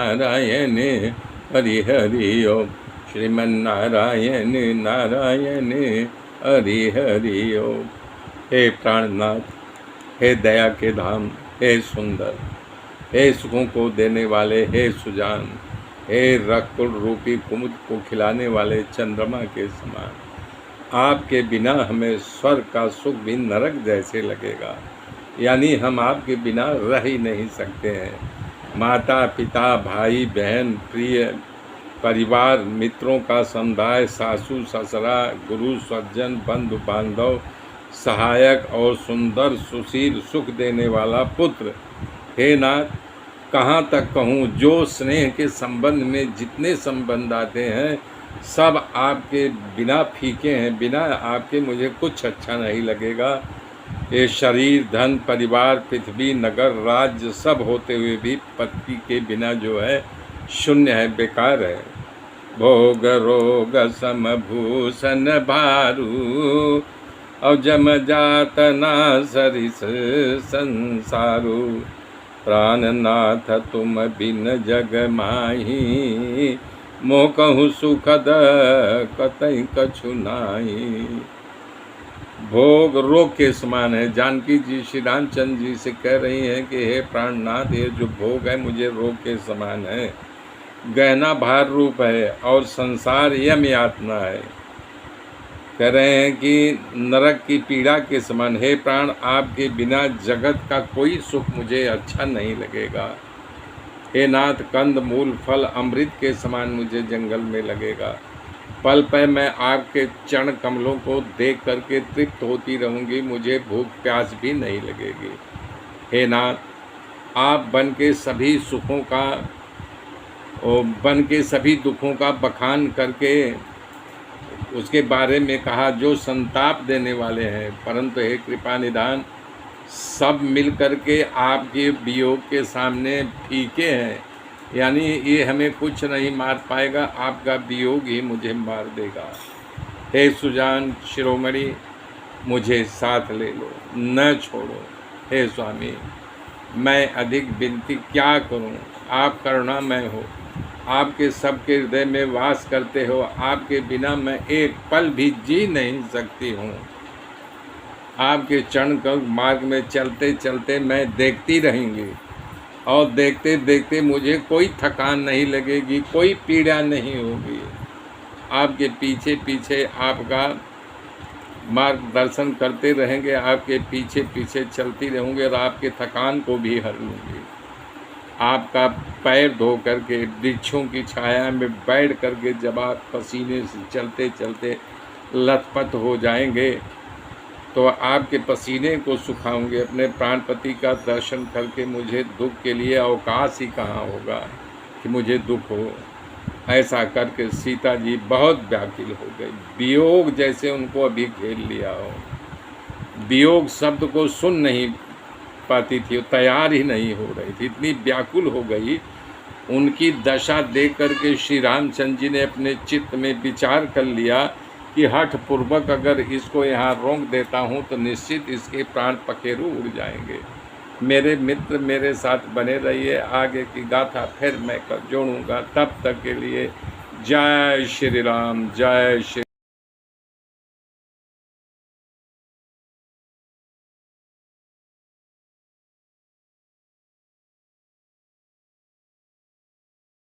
नारायण हरि हरि ओम। श्रीमन्नारायण नारायण हरि हरि ओम। हे प्राणनाथ, हे दया के धाम, हे सुंदर, हे सुखों को देने वाले, हे सुजान, हे रक्तुल रूपी कुमुद को खिलाने वाले चंद्रमा के समान, आपके बिना हमें स्वर्ग का सुख भी नरक जैसे लगेगा। यानी हम आपके बिना रह ही नहीं सकते हैं। माता पिता, भाई बहन, प्रिय परिवार, मित्रों का समुदाय, सासू ससुरा, गुरु सज्जन, बंधु बांधव, सहायक और सुंदर सुशील सुख देने वाला पुत्र, हे नाथ, कहाँ तक कहूँ। जो स्नेह के संबंध में जितने संबंध आते हैं सब आपके बिना फीके हैं। बिना आपके मुझे कुछ अच्छा नहीं लगेगा। ये शरीर, धन, परिवार, पृथ्वी, नगर, राज्य सब होते हुए भी पति के बिना जो है शून्य है, बेकार है। भोग रोग समभूषण भारू, और जम जात ना सरिस संसारू। प्राणनाथ तुम बिन जग माही, मोह कहूँ सुखद कतई कछु नाही। भोग रोग के समान है। जानकी जी श्री रामचंद्र जी से कह रही हैं कि हे प्राणनाथ, ये जो भोग है मुझे रोग के समान है, गहना भार रूप है और संसार यम यातना है। कह रहे हैं कि नरक की पीड़ा के समान। हे प्राण, आपके बिना जगत का कोई सुख मुझे अच्छा नहीं लगेगा। हे नाथ, कंद मूल फल अमृत के समान मुझे जंगल में लगेगा। पल पे मैं आपके चरण कमलों को देख करके तृप्त होती रहूँगी, मुझे भूख प्यास भी नहीं लगेगी। हे नाथ, आप बन के सभी सुखों का और बन के सभी दुखों का बखान करके उसके बारे में कहा जो संताप देने वाले हैं, परंतु हे कृपा निधान, सब मिल कर के आपके वियोग के सामने फीके हैं। यानी ये हमें कुछ नहीं मार पाएगा, आपका वियोग ही मुझे मार देगा। हे सुजान शिरोमणि, मुझे साथ ले लो, न छोड़ो। हे स्वामी, मैं अधिक विनती क्या करूं, आप करुणामय हो, आपके सबके हृदय में वास करते हो। आपके बिना मैं एक पल भी जी नहीं सकती हूँ। आपके चरण का मार्ग में चलते चलते मैं देखती रहेंगी और देखते देखते मुझे कोई थकान नहीं लगेगी, कोई पीड़ा नहीं होगी। आपके पीछे पीछे आपका मार्गदर्शन करते रहेंगे, आपके पीछे पीछे चलती रहूँगी और आपके थकान को भी हर लूँगी। आपका पैर धो करके वृक्षों की छाया में बैठ करके जब आप पसीने से चलते चलते लथपथ हो जाएंगे तो आपके पसीने को सुखाऊंगे। अपने प्राणपति का दर्शन करके मुझे दुख के लिए अवकाश ही कहाँ होगा कि मुझे दुख हो। ऐसा करके सीता जी बहुत व्याकुल हो गई। वियोग जैसे उनको अभी घेर लिया हो। वियोग शब्द को सुन नहीं पाती थी, वो तैयार ही नहीं हो रही थी, इतनी व्याकुल हो गई। उनकी दशा देख करके श्री रामचंद्र जी ने अपने चित्त में विचार कर लिया कि हठ पूर्वक अगर इसको यहाँ रोक देता हूँ तो निश्चित इसके प्राण पखेरु उड़ जाएंगे। मेरे मित्र मेरे साथ बने रहिए, आगे की गाथा फिर मैं जोड़ूंगा। तब तक के लिए जय श्री राम, जय श्री